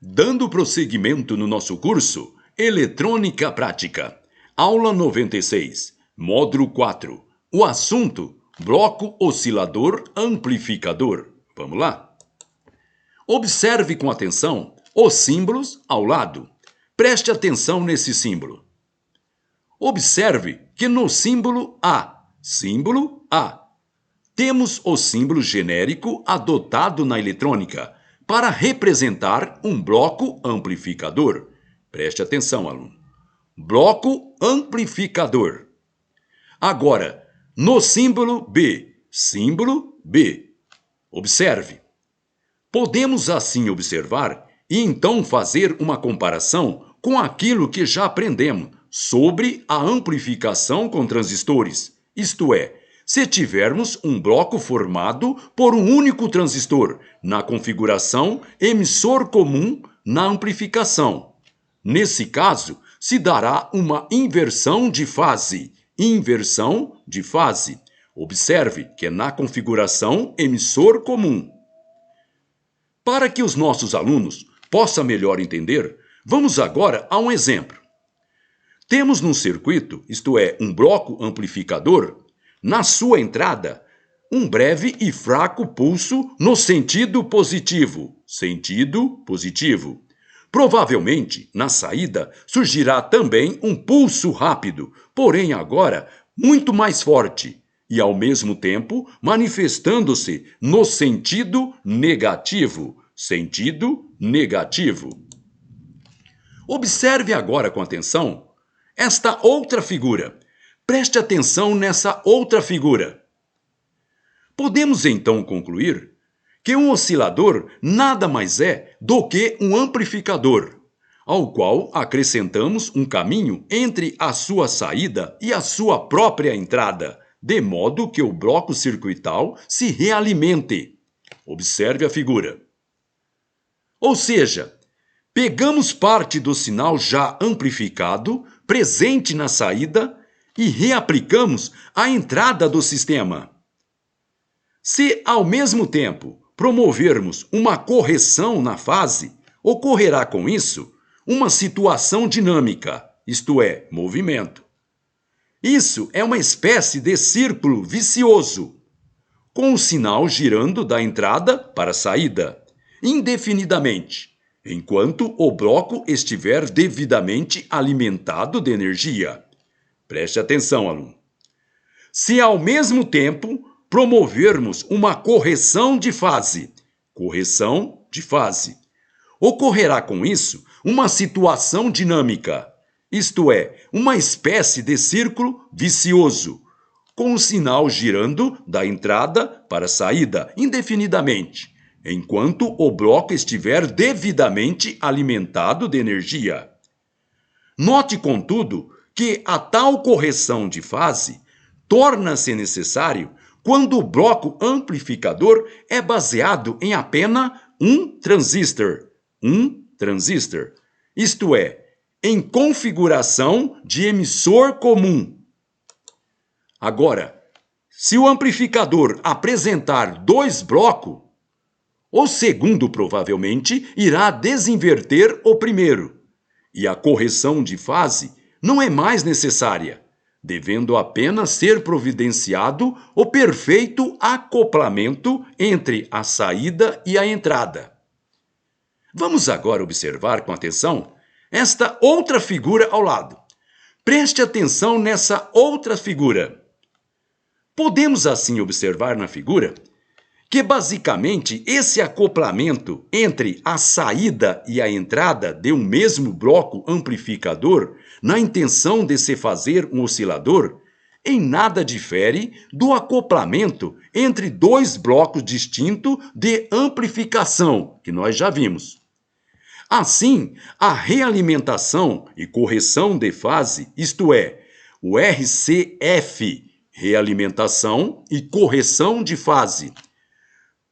Dando prosseguimento no nosso curso Eletrônica Prática, aula 96, módulo 4, o assunto bloco oscilador amplificador. Vamos lá? Observe com atenção os símbolos ao lado. Preste atenção nesse símbolo. Observe que no símbolo A, temos o símbolo genérico adotado na eletrônica para representar um bloco amplificador. Preste atenção, aluno. Bloco amplificador. Agora, no símbolo B, observe. Podemos assim observar e então fazer uma comparação com aquilo que já aprendemos sobre a amplificação com transistores, isto é, se tivermos um bloco formado por um único transistor na configuração emissor comum na amplificação. Nesse caso, se dará uma inversão de fase. Observe que é na configuração emissor comum. Para que os nossos alunos possam melhor entender, vamos agora a um exemplo. Temos num circuito, isto é, um bloco amplificador, na sua entrada, um breve e fraco pulso no sentido positivo. Provavelmente, na saída, surgirá também um pulso rápido, porém agora muito mais forte, e ao mesmo tempo manifestando-se no sentido negativo. Observe agora com atenção esta outra figura. Preste atenção nessa outra figura. Podemos então concluir que um oscilador nada mais é do que um amplificador, ao qual acrescentamos um caminho entre a sua saída e a sua própria entrada, de modo que o bloco circuital se realimente. Observe a figura. Ou seja, pegamos parte do sinal já amplificado, presente na saída, e reaplicamos à entrada do sistema. Se, ao mesmo tempo, promovermos uma correção na fase, ocorrerá com isso uma situação dinâmica, isto é, movimento. Isso é uma espécie de círculo vicioso, com o sinal girando da entrada para a saída, indefinidamente, enquanto o bloco estiver devidamente alimentado de energia. Preste atenção, aluno. Se ao mesmo tempo promovermos uma correção de fase, ocorrerá com isso uma situação dinâmica, isto é, uma espécie de círculo vicioso, com o sinal girando da entrada para a saída indefinidamente, enquanto o bloco estiver devidamente alimentado de energia. Note, contudo, que a tal correção de fase torna-se necessário quando o bloco amplificador é baseado em apenas um transistor, isto é, em configuração de emissor comum. Agora, se o amplificador apresentar dois blocos, o segundo provavelmente irá desinverter o primeiro, e a correção de fase não é mais necessária, devendo apenas ser providenciado o perfeito acoplamento entre a saída e a entrada. Vamos agora observar com atenção esta outra figura ao lado. Preste atenção nessa outra figura. Podemos assim observar na figura que basicamente esse acoplamento entre a saída e a entrada de um mesmo bloco amplificador, na intenção de se fazer um oscilador, em nada difere do acoplamento entre dois blocos distintos de amplificação, que nós já vimos. Assim, a realimentação e correção de fase, isto é, o RCF, realimentação e correção de fase,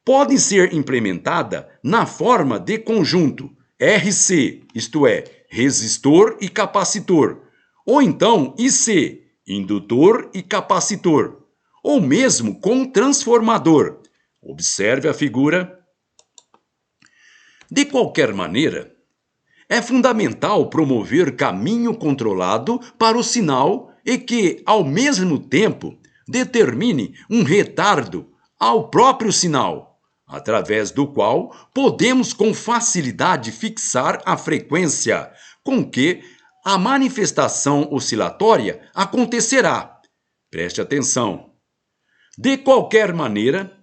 podem ser implementadas na forma de conjunto RC, isto é, resistor e capacitor, ou então IC, indutor e capacitor, ou mesmo com transformador. Observe a figura. De qualquer maneira, É fundamental promover caminho controlado para o sinal e que, ao mesmo tempo, determine um retardo ao próprio sinal, através do qual podemos com facilidade fixar a frequência com que a manifestação oscilatória acontecerá. Preste atenção. De qualquer maneira,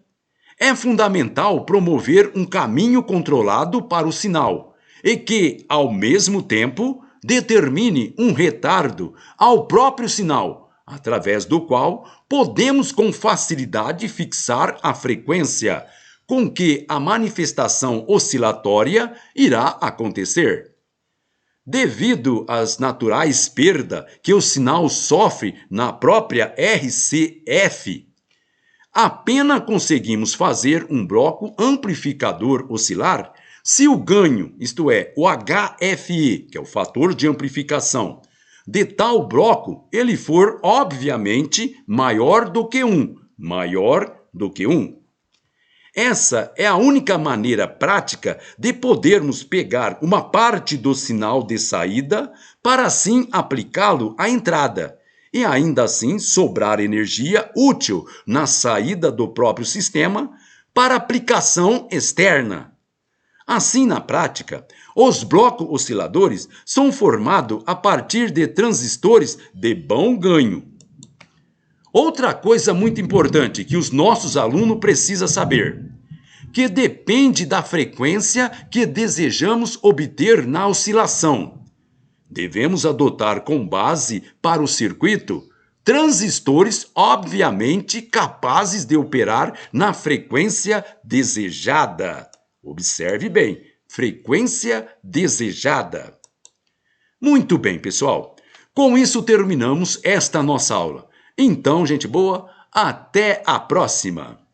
é fundamental promover um caminho controlado para o sinal e que, ao mesmo tempo, determine um retardo ao próprio sinal, através do qual podemos com facilidade fixar a frequência com que a manifestação oscilatória irá acontecer. Devido às naturais perdas que o sinal sofre na própria RCF, apenas conseguimos fazer um bloco amplificador oscilar se o ganho, isto é, o HFE, que é o fator de amplificação, de tal bloco ele for, obviamente, maior do que 1. Maior do que 1. Essa é a única maneira prática de podermos pegar uma parte do sinal de saída para assim aplicá-lo à entrada e ainda assim sobrar energia útil na saída do próprio sistema para aplicação externa. Assim, na prática, os blocos osciladores são formados a partir de transistores de bom ganho. Outra coisa muito importante que os nossos alunos precisam saber, que depende da frequência que desejamos obter na oscilação. Devemos adotar com base para o circuito transistores obviamente capazes de operar na frequência desejada. Observe bem, frequência desejada. Muito bem, pessoal. Com isso terminamos esta nossa aula. Então, gente boa, até a próxima!